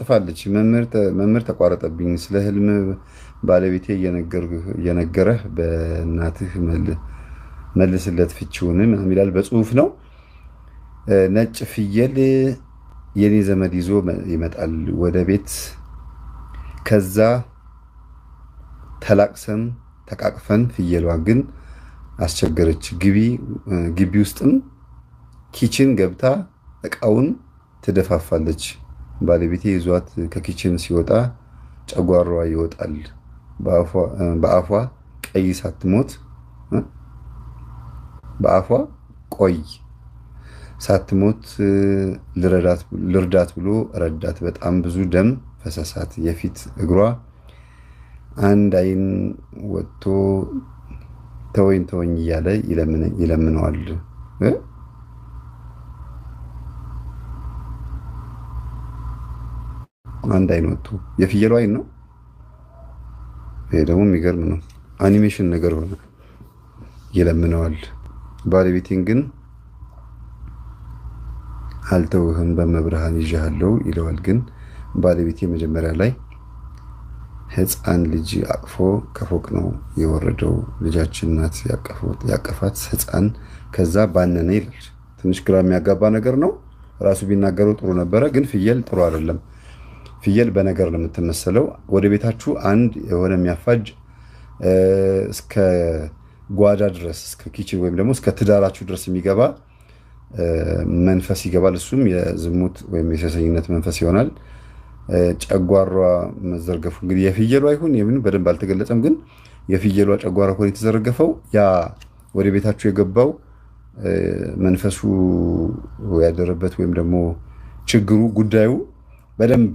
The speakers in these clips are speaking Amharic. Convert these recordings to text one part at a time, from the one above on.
ጽፋለች። መምህር ተቋረጠብኝ። ስለ ህልም ባለቤቴ እየነገረህ በእናትህ መልስለት ፍቺውን ይላል። በጽሁፍ ነው። ነጭ ፍየል የኔ ዘመድ ይዞ ይመጣል ወደ ቤት። ከዛ ተላቅሰን ተቃቅፈን፣ ፍየሏ ግን አስቸገረች። ግቢ ውስጥም ኪችን ገብታ እቃውን ትደፋፋለች። ባለቤቴ ይዟት ከኪችን ሲወጣ ጨጓሯ ይወጣል። በአፏ ቀይ ሳትሞት በአፏ ቆይ ሳትሞት ልርዳት ብሎ ረዳት። በጣም ብዙ ደም ፈሰሳት። የፊት እግሯ አንድ አይን ወጥቶ ተወኝ ተወኝ እያለ ይለምነዋል። አንድ አይን ወጥቶ የፍየሉ አይን ነው። ይሄ ደግሞ የሚገርም ነው። አኒሜሽን ነገር ሆነ። ይለምነዋል። ባለቤቴን ግን አልተውህም በመብርሃን ይዣሃለው ይለዋል። ግን ባለቤቴ መጀመሪያ ላይ ህፃን ልጅ አቅፎ ከፎቅ ነው የወረደው። ልጃችን ናት ያቀፋት ህፃን። ከዛ ባነነ ይላል። ትንሽ ግራ የሚያጋባ ነገር ነው። ራሱ ቢናገረው ጥሩ ነበረ። ግን ፍየል ጥሩ አይደለም። ፍየል በነገር ነው የምትመሰለው። ወደ ቤታችሁ አንድ የሆነ የሚያፋጅ እስከ ጓዳ ድረስ እስከ ኪችን ወይም ደግሞ እስከ ትዳራችሁ ድረስ የሚገባ መንፈስ ይገባል። እሱም የዝሙት ወይም የሴሰኝነት መንፈስ ይሆናል። ጨጓሯ መዘርገፉ እንግዲህ የፍየሏ ይሁን የምኑ በደንብ አልተገለጸም። ግን የፍየሏ ጨጓራ ከሆነ የተዘረገፈው ያ ወደ ቤታችሁ የገባው መንፈሱ ያደረበት ወይም ደግሞ ችግሩ ጉዳዩ በደንብ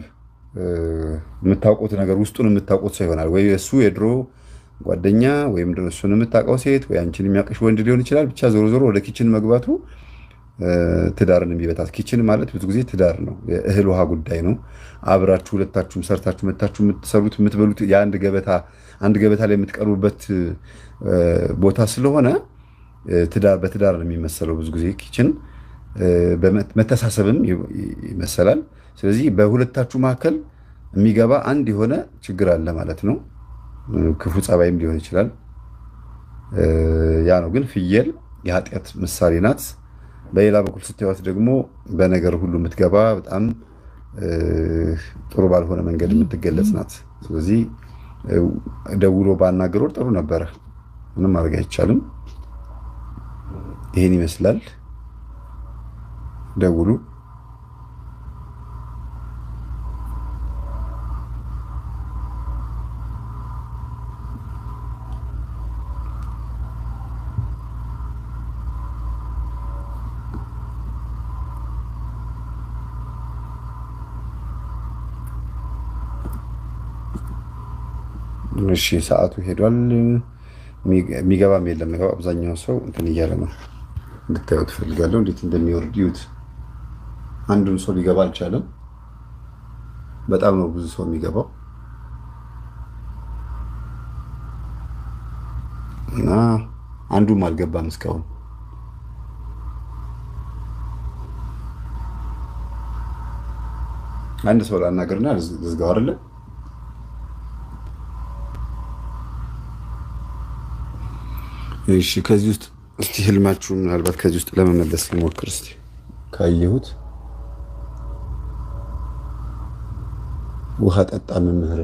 የምታውቁት ነገር ውስጡን የምታውቁት ሰው ይሆናል። ወይ እሱ የድሮ ጓደኛ ወይም እሱን የምታውቀው ሴት ወይ አንቺን የሚያውቅሽ ወንድ ሊሆን ይችላል። ብቻ ዞሮ ዞሮ ወደ ኪችን መግባቱ ትዳርን የሚበታት። ኪችን ማለት ብዙ ጊዜ ትዳር ነው፣ የእህል ውሃ ጉዳይ ነው። አብራችሁ ሁለታችሁም ሰርታችሁ መታችሁ የምትሰሩት የምትበሉት የአንድ ገበታ ላይ የምትቀርቡበት ቦታ ስለሆነ በትዳር ነው የሚመሰለው። ብዙ ጊዜ ኪችን መተሳሰብም ይመሰላል። ስለዚህ በሁለታችሁ መካከል የሚገባ አንድ የሆነ ችግር አለ ማለት ነው። ክፉ ጸባይም ሊሆን ይችላል። ያ ነው። ግን ፍየል የኃጢአት ምሳሌ ናት። በሌላ በኩል ስታዩት ደግሞ በነገር ሁሉ የምትገባ በጣም ጥሩ ባልሆነ መንገድ የምትገለጽ ናት። ስለዚህ ደውሎ ባናገር ጥሩ ነበረ። ምንም ማድረግ አይቻልም። ይሄን ይመስላል። ደውሉ። እሺ ሰዓቱ ሄዷል። የሚገባም የለም። አብዛኛው ሰው እንትን እያለ ነው። እንድታዩት ፈልጋለሁ። እንዴት እንደሚወርድ ይዩት። አንዱም ሰው ሊገባ አልቻለም። በጣም ነው ብዙ ሰው የሚገባው እና አንዱም አልገባም እስካሁን። አንድ ሰው ላናገርና ልዝጋው አይደለ? እሺ ከዚህ ውስጥ እስቲ ህልማችሁ ምናልባት ከዚህ ውስጥ ለመመለስ ልሞክር። እስቲ ካየሁት ውሃ ጠጣ መምህር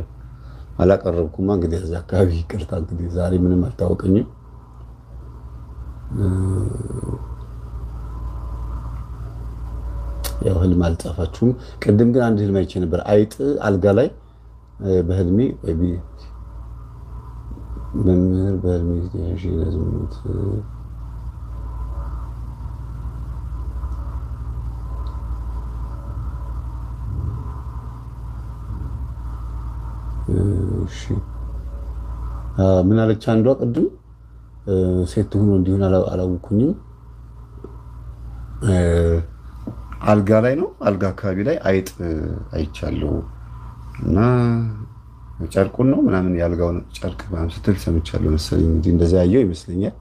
አላቀረብኩማ። እንግዲህ እዛ አካባቢ ይቅርታ። እንግዲህ ዛሬ ምንም አልታወቀኝም። ያው ህልም አልጻፋችሁም። ቅድም ግን አንድ ህልም አይቼ ነበር። አይጥ አልጋ ላይ በህልሜ መምህር በህልሜ ለዝሙት ምን አለች አንዷ ቅድም? ሴት ሆኖ እንዲሆን አላወኩኝም። አልጋ ላይ ነው። አልጋ አካባቢ ላይ አይጥ አይቻለሁ እና ጨርቁን ነው ምናምን የአልጋውን ጨርቅ ምናምን ስትል ሰምቻለሁ መሰለኝ። እንግዲህ እንደዛ ያየው ይመስለኛል።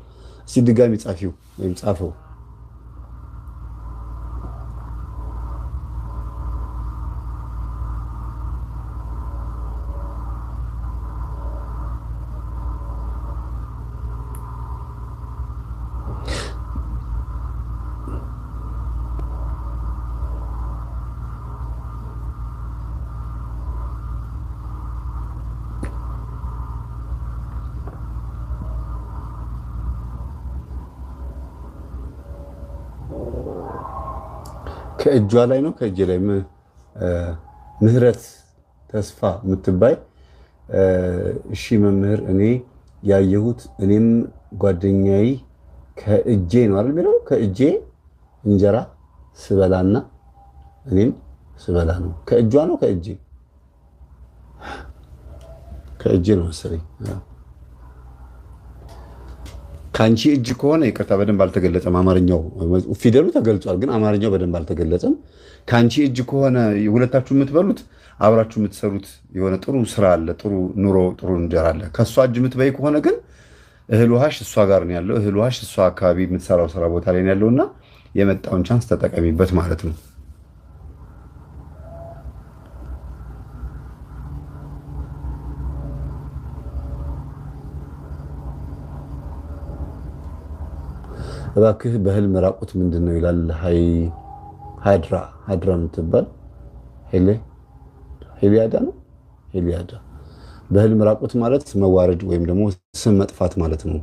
እስቲ ድጋሚ ጻፊው ወይም ጻፈው። ከእጇ ላይ ነው ከእጄ ላይ ምህረት ተስፋ የምትባይ እሺ መምህር እኔ ያየሁት እኔም ጓደኛዬ ከእጄ ነው አይደል የሚለው ከእጄ እንጀራ ስበላና እኔም ስበላ ነው ከእጇ ነው ከእጄ ነው መሰለኝ ካንቺ እጅ ከሆነ ይቅርታ በደንብ አልተገለጸም አማርኛው ፊደሉ ተገልጿል ግን አማርኛው በደንብ አልተገለጸም ካንቺ እጅ ከሆነ ሁለታችሁ የምትበሉት አብራችሁ የምትሰሩት የሆነ ጥሩ ስራ አለ ጥሩ ኑሮ ጥሩ እንጀራ አለ ከሷ እጅ የምትበይ ከሆነ ግን እህል ውሃሽ እሷ ጋር ነው ያለው እህል ውሃሽ እሷ አካባቢ የምትሰራው ስራ ቦታ ላይ ነው ያለውና የመጣውን ቻንስ ተጠቀሚበት ማለት ነው እባክህ በህልም ራቁት ምንድነው ይላል ሃድራ የምትባል ሄሊያዳ ነው ሄሊያዳ በህልም ራቁት ማለት መዋረድ ወይም ደግሞ ስም መጥፋት ማለት ነው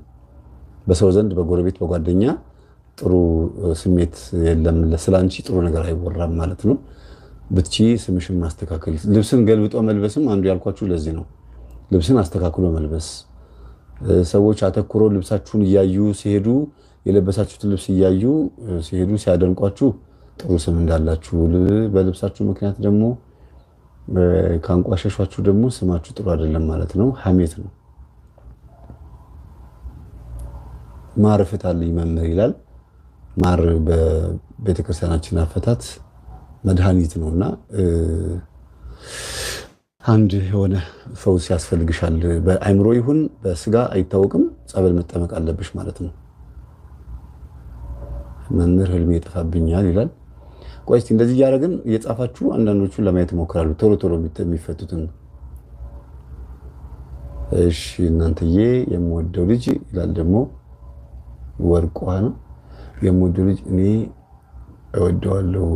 በሰው ዘንድ በጎረቤት በጓደኛ ጥሩ ስሜት የለም ለስላንቺ ጥሩ ነገር አይወራም ማለት ነው ብትቺ ስምሽን ማስተካከል ልብስን ገልብጦ መልበስም አንዱ ያልኳችሁ ለዚህ ነው ልብስን አስተካክሎ መልበስ ሰዎች አተኩሮ ልብሳችሁን እያዩ ሲሄዱ የለበሳችሁትን ልብስ እያዩ ሲሄዱ ሲያደንቋችሁ ጥሩ ስም እንዳላችሁ በልብሳችሁ ምክንያት ደግሞ ካንቋሸሿችሁ ደግሞ ስማችሁ ጥሩ አይደለም ማለት ነው ሐሜት ነው ማር ፍታልኝ መምህር ይላል ማር በቤተክርስቲያናችን አፈታት መድኃኒት ነውና አንድ የሆነ ፈውስ ያስፈልግሻል በአይምሮ ይሁን በስጋ አይታወቅም ጸበል መጠመቅ አለብሽ ማለት ነው መምህር ህልሜ ይጠፋብኛል ይላል ቆይ እስቲ እንደዚህ ያረጋግን እየጻፋችሁ አንዳንዶቹን ለማየት ሞክራሉ ቶሎ የሚፈቱትን እሺ እናንተዬ የምወደው ልጅ ይላል ደግሞ ወርቋ ነው የምወደው ልጅ እኔ እወደዋለሁ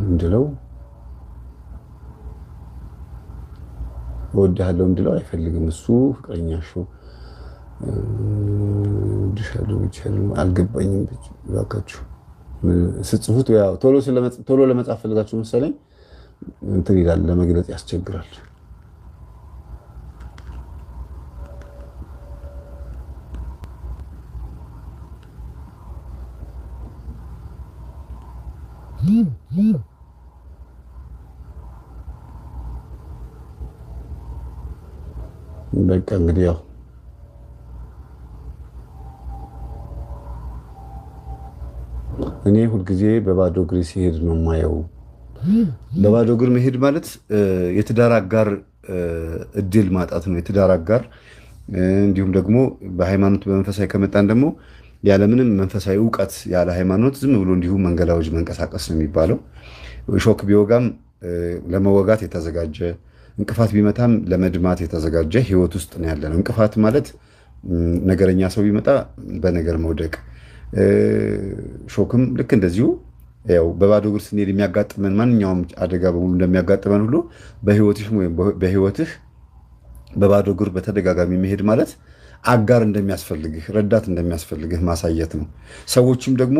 እንድለው እንድለው አይፈልግም እሱ ፍቅረኛሽ ድሻለው ይችላል አልገባኝም ባካችሁ ስትጽፉት ያው ቶሎ ለመጻፍ ፈልጋችሁ መሰለኝ እንትን ይላል ለመግለጽ ያስቸግራል በቃ እንግዲህ ያው እኔ ሁልጊዜ በባዶ እግር ሲሄድ ነው ማየው በባዶ እግር መሄድ ማለት የትዳር አጋር እድል ማጣት ነው የትዳር አጋር እንዲሁም ደግሞ በሃይማኖት በመንፈሳዊ ከመጣን ደግሞ ያለ ምንም መንፈሳዊ ዕውቀት ያለ ሃይማኖት ዝም ብሎ እንዲሁ መንገላዎች መንቀሳቀስ ነው የሚባለው ሾክ ቢወጋም ለመወጋት የተዘጋጀ እንቅፋት ቢመታም ለመድማት የተዘጋጀ ህይወት ውስጥ ነው ያለነው እንቅፋት ማለት ነገረኛ ሰው ቢመጣ በነገር መውደቅ ሾክም ልክ እንደዚሁ ያው በባዶ እግር ስንሄድ የሚያጋጥመን ማንኛውም አደጋ በሙሉ እንደሚያጋጥመን ሁሉ በህይወትህ በባዶ እግር በተደጋጋሚ መሄድ ማለት አጋር እንደሚያስፈልግህ ረዳት እንደሚያስፈልግህ ማሳየት ነው ሰዎችም ደግሞ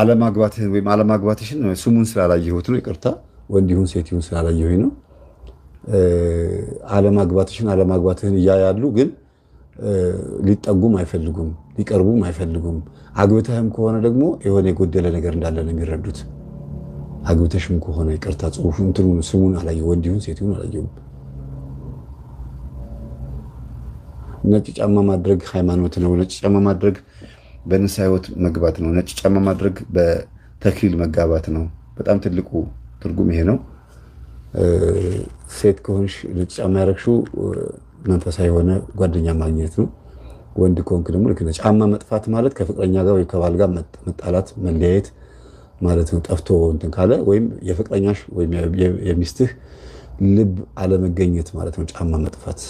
አለማግባትህን ወይም አለማግባትሽን ስሙን ስላላየሁት ነው ይቅርታ ወንድ ይሁን ሴት ይሁን ስላላየሁኝ ነው አለማግባትህን እያያሉ ግን ሊጠጉም አይፈልጉም ሊቀርቡም አይፈልጉም አግብተህም ከሆነ ደግሞ የሆነ የጎደለ ነገር እንዳለ ነው የሚረዱት አግብተሽም ከሆነ ይቅርታ ጽሁፉን ስሙን አላየሁ ወንድ ይሁን ሴት ይሁን አላየሁም ነጭ ጫማ ማድረግ ሃይማኖት ነው ነጭ ጫማ ማድረግ በንስሐ ሕይወት መግባት ነው ነጭ ጫማ ማድረግ በተክሊል መጋባት ነው በጣም ትልቁ ትርጉም ይሄ ነው ሴት ከሆንሽ ነጭ ጫማ ያረግሽው መንፈሳዊ የሆነ ጓደኛ ማግኘት ነው ወንድ ከሆንክ ደግሞ ልክ ነጭ ጫማ መጥፋት ማለት ከፍቅረኛ ጋር ወይ ከባል ጋር መጣላት መለያየት ማለት ነው ጠፍቶ እንትን ካለ ወይም የፍቅረኛሽ ወይም የሚስትህ ልብ አለመገኘት ማለት ነው ጫማ መጥፋት